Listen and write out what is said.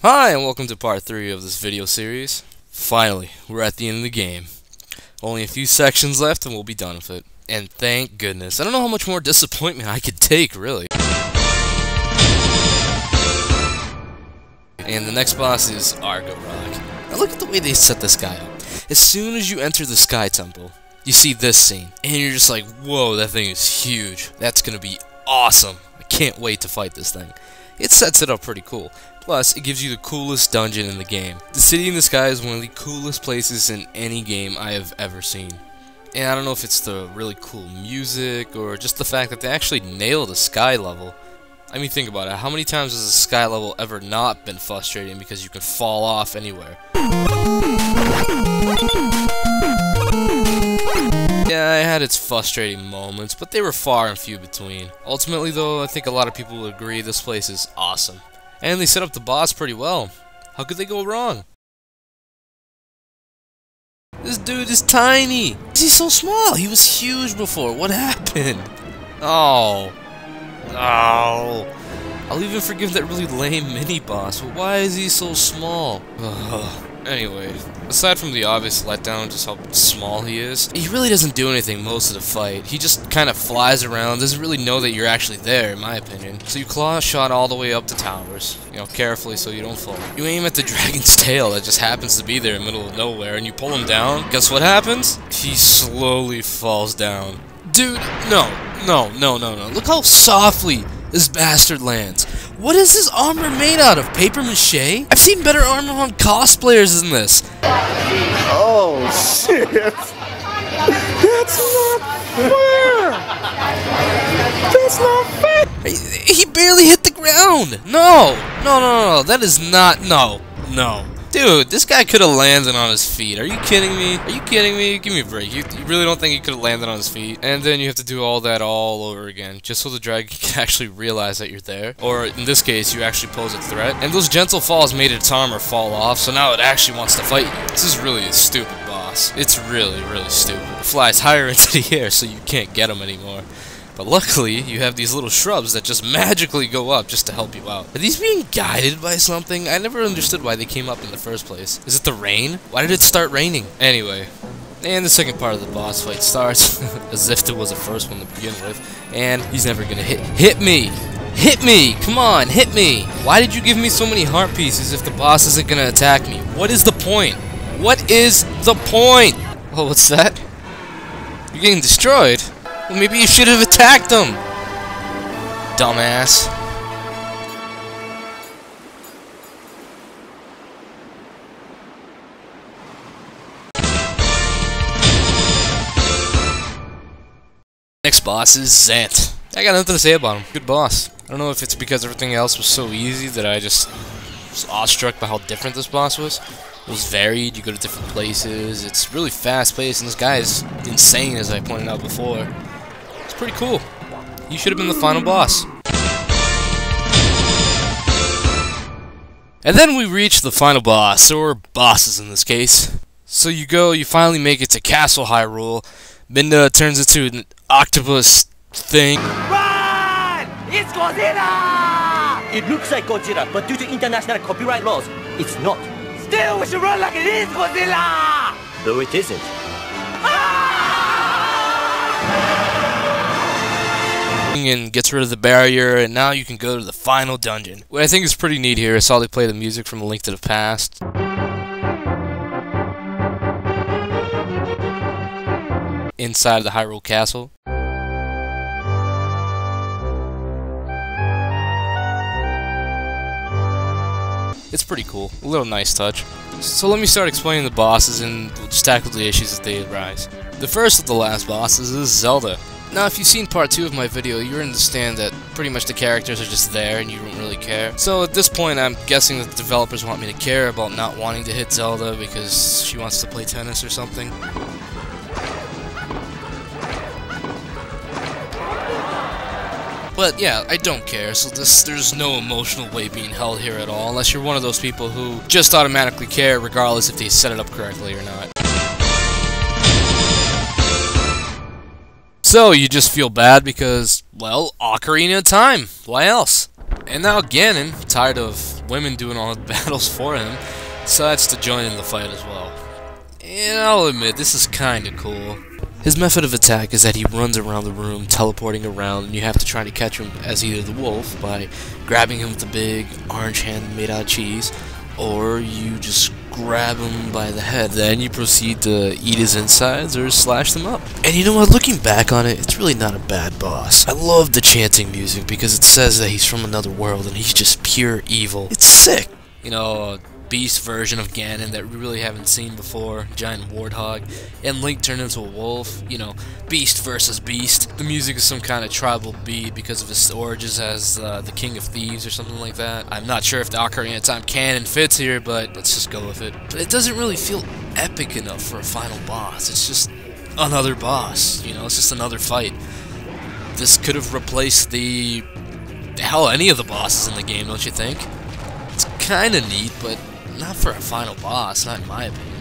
Hi, and welcome to part 3 of this video series. Finally, we're at the end of the game. Only a few sections left and we'll be done with it. And thank goodness. I don't know how much more disappointment I could take, really. And the next boss is Argo Rock. Now look at the way they set this guy up. As soon as you enter the Sky Temple, you see this scene. And you're just like, whoa, that thing is huge. That's gonna be awesome. I can't wait to fight this thing. It sets it up pretty cool. Plus, it gives you the coolest dungeon in the game. The City in the Sky is one of the coolest places in any game I have ever seen. And I don't know if it's the really cool music, or just the fact that they actually nailed a sky level. I mean, think about it. How many times has a sky level ever not been frustrating because you can fall off anywhere? Yeah, it had its frustrating moments, but they were far and few between. Ultimately, though, I think a lot of people would agree this place is awesome. And they set up the boss pretty well. How could they go wrong? This dude is tiny! He's so small! He was huge before. What happened? Oh. Oh. I'll even forgive that really lame mini-boss, but why is he so small? Ugh. Anyway, aside from the obvious letdown, just how small he is, he really doesn't do anything most of the fight. He just kind of flies around, doesn't really know that you're actually there, in my opinion. So you claw a shot all the way up the towers, carefully so you don't fall. You aim at the dragon's tail that just happens to be there in the middle of nowhere, and you pull him down. Guess what happens? He slowly falls down. Dude, no. Look how softly this bastard lands. What is this armor made out of? Paper mache? I've seen better armor on cosplayers than this. Oh shit! That's not fair! That's not fair! He barely hit the ground! No! That is not... No. Dude, this guy could have landed on his feet. Are you kidding me? Are you kidding me? Give me a break. You really don't think he could have landed on his feet? And then you have to do all that all over again, just so the dragon can actually realize that you're there. Or, in this case, you actually pose a threat. And those gentle falls made its armor fall off, so now it actually wants to fight you. This is really a stupid boss. It's really stupid. It flies higher into the air, so you can't get him anymore. But luckily, you have these little shrubs that just magically go up just to help you out. Are these being guided by something? I never understood why they came up in the first place. Is it the rain? Why did it start raining? Anyway, and the second part of the boss fight starts, as if it was the first one to begin with. And he's never gonna hit me! Hit me! Come on, hit me! Why did you give me so many heart pieces if the boss isn't gonna attack me? What is the point? What is the point? Oh, what's that? You're getting destroyed? Well, maybe you should have attacked him! Dumbass. Next boss is Zant. I got nothing to say about him. Good boss. I don't know if it's because everything else was so easy that I just was awestruck by how different this boss was. It was varied, you go to different places, it's really fast-paced, and this guy is insane, as I pointed out before. It's pretty cool. You should have been the final boss. And then we reach the final boss, or bosses in this case. So you finally make it to Castle Hyrule. Minda turns into an octopus thing. Run! It's Godzilla! It looks like Godzilla, but due to international copyright laws, it's not. Still, we should run like it is Godzilla! Though it isn't. And gets rid of the barrier, and now you can go to the final dungeon. What I think is pretty neat here is how they play the music from A Link to the Past. Inside the Hyrule Castle. It's pretty cool. A little nice touch. So let me start explaining the bosses, and we'll just tackle the issues as they arise. The first of the last bosses is Zelda. Now, if you've seen part 2 of my video, you understand that pretty much the characters are just there and you don't really care. So at this point, I'm guessing that the developers want me to care about not wanting to hit Zelda because she wants to play tennis or something. But yeah, I don't care, so there's no emotional weight being held here at all, unless you're one of those people who just automatically care regardless if they set it up correctly or not. So, you just feel bad because, well, Ocarina of Time. Why else? And now Ganon, tired of women doing all the battles for him, decides to join in the fight as well. And I'll admit, this is kinda cool. His method of attack is that he runs around the room, teleporting around, and you have to try to catch him as either the wolf by grabbing him with the big orange hand made out of cheese, or you just grab him by the head. Then you proceed to eat his insides or slash them up. And you know what, looking back on it, it's really not a bad boss. I love the chanting music because it says that he's from another world and he's just pure evil. It's sick. You know, a beast version of Ganon that we really haven't seen before, giant warthog, and Link turned into a wolf, you know, beast versus beast. The music is some kind of tribal beat because of his origins as the King of Thieves or something like that. I'm not sure if the Ocarina of Time canon fits here, but let's just go with it. But it doesn't really feel epic enough for a final boss. It's just another boss, you know, it's just another fight. This could have replaced hell, any of the bosses in the game, don't you think? It's kinda neat, but not for a final boss, not in my opinion.